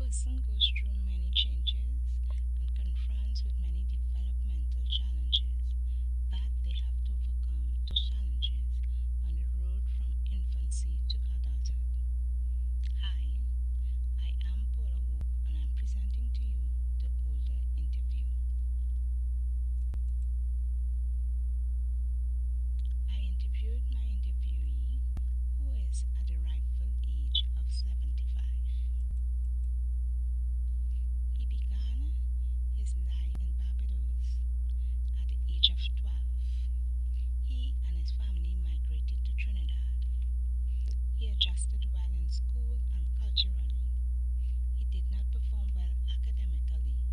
person goes through many changes and confronts with many developmental challenges that they have to overcome those challenges on the road from infancy to adulthood. Hi, I am Paula Wu and I'm presenting to you the older interview. I interviewed my interviewee who is at the rightful age of 75. He began his life in Barbados at the age of 12. He and his family migrated to Trinidad. He adjusted well in school and culturally. He did not perform well academically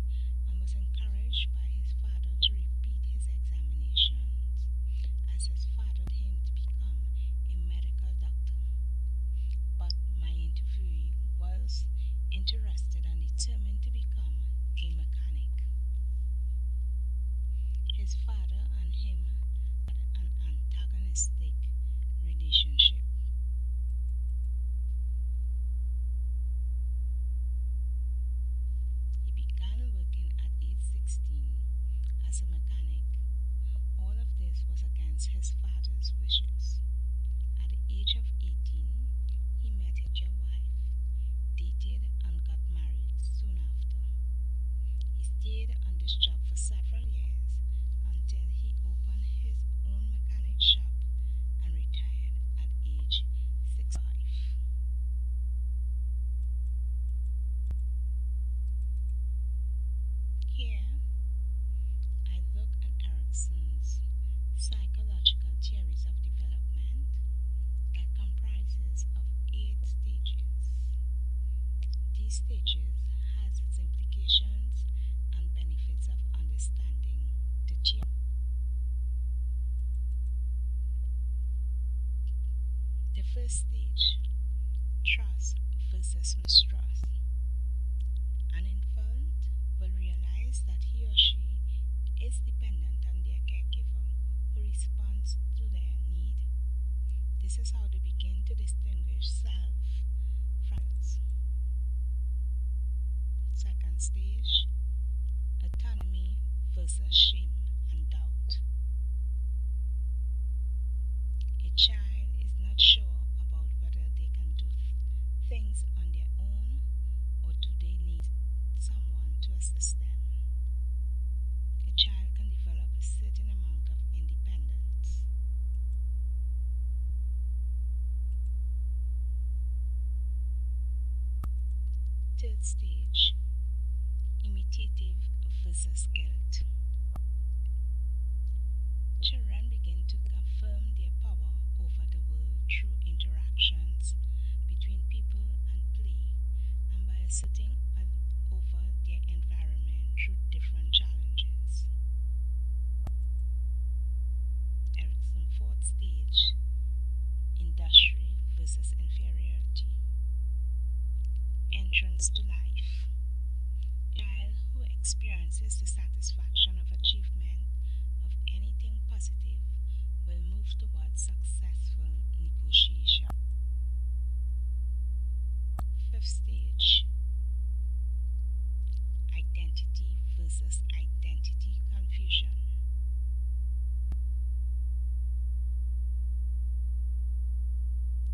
and was encouraged by his father to repeat his examinations, as his father wanted him to become a medical doctor. But my interviewee was interested and determined to become a mechanic. His father and him had an antagonistic relationship. He began working at age 16 as a mechanic. All of this was against his father's wishes. At the age of 18, he met his future wife, dated, and got married soon after. He stayed on this job for several years until he opened his own mechanic shop and retired at age 65. Here, I look at Erickson's psychological theories of development that comprises of 8 stages. These stages has its implications and benefits of understanding the theory. The first stage, trust versus mistrust. An infant will realize that he or she is dependent on their caregiver who responds to their need. This is how they begin to distinguish self from others. Second stage, autonomy versus shame and doubt. A child is not sure about whether they can do things on their own or do they need someone to assist them. A child can develop a certain amount of independence. Third stage, imitative versus guilt. Children begin to confirm their power over the world through interactions between people and play, and by asserting over their environment through different challenges. Erickson fourth stage, industry versus inferiority. Entrance to life. A child who experiences the satisfaction of achievement of anything positive will move towards successful negotiation. Fifth stage, identity versus identity confusion.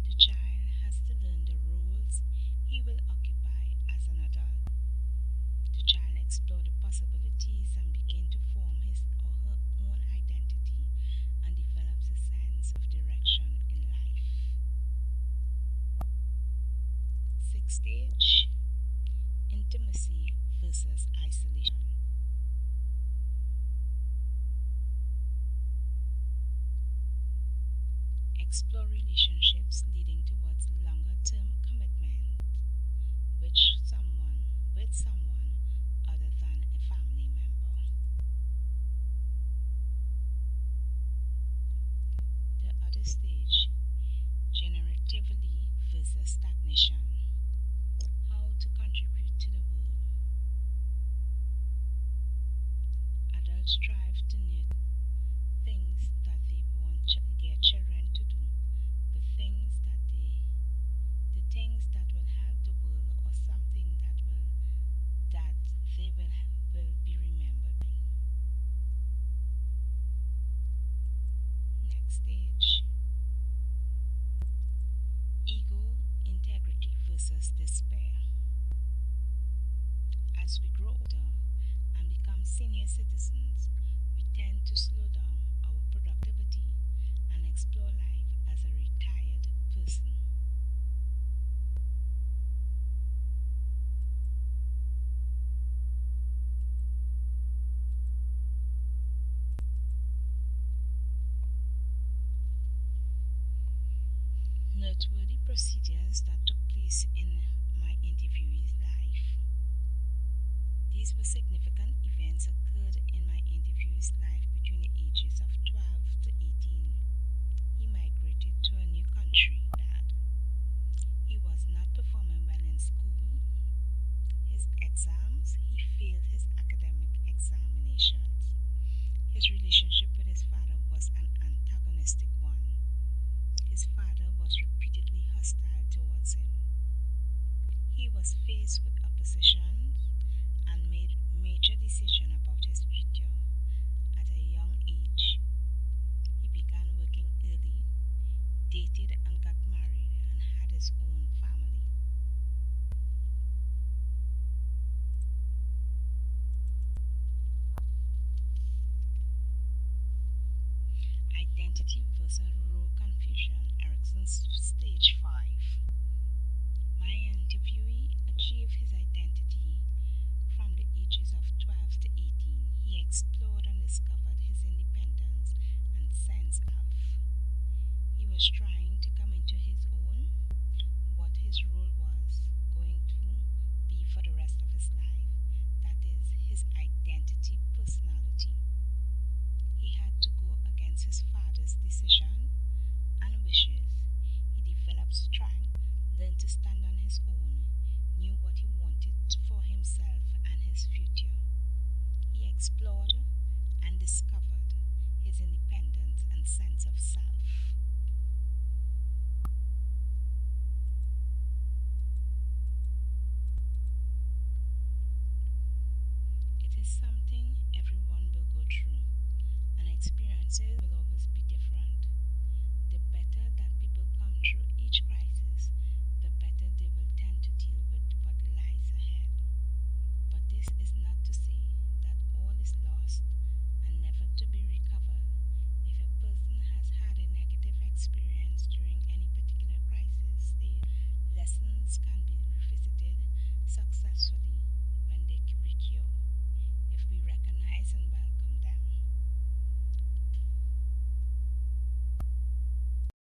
The child has to learn the roles he will occupy as an adult. The child explores the possibilities and begins to form his or her own identity and develops a sense of direction in life. Sixth stage, intimacy versus isolation. Explore relationships leading towards longer term commitment which someone with someone other than a family member. The other stage, generatively versus stagnation. How to contribute to the world. Adults strive to nurture things that they want their children to do, the things that will help the world or something that they will be remembered by. Next stage: ego, integrity versus despair. As we grow older and become senior citizens, we tend to slow down our productivity and explore life as a retired person. Noteworthy procedures that took place in my interviewee's life. These were significant events occurred in my interviewee's life between the ages of 12 to 18. He migrated to a new country. That he was not performing well in school. His exams, he failed his academic examinations. His relationship with his father was an antagonistic one. His father was repeatedly hostile towards him. He was faced with opposition and made major decisions about his future at a young age. He began working early, dated and got married, and had his own family. Identity versus role confusion, Erickson's stage 5. My interviewee achieved his identity from the ages of 12 to 18. He explored and discovered his independence and sense of. He was trying to come into his own, what his role was going to be for the rest of his life. That is his identity personality. He had to go against his father's decision and wishes. He developed strength, learned to stand on his own, knew what he wanted for himself and his future. He explored and discovered his independence and sense of self. It is something everyone will go through, and experiences will always be different. The better that people come through each crisis, the better they will tend to deal with what lies ahead. But this is not to say that all is lost and never to be recovered. If a person has had a negative experience during any particular crisis stage, lessons can be revisited successfully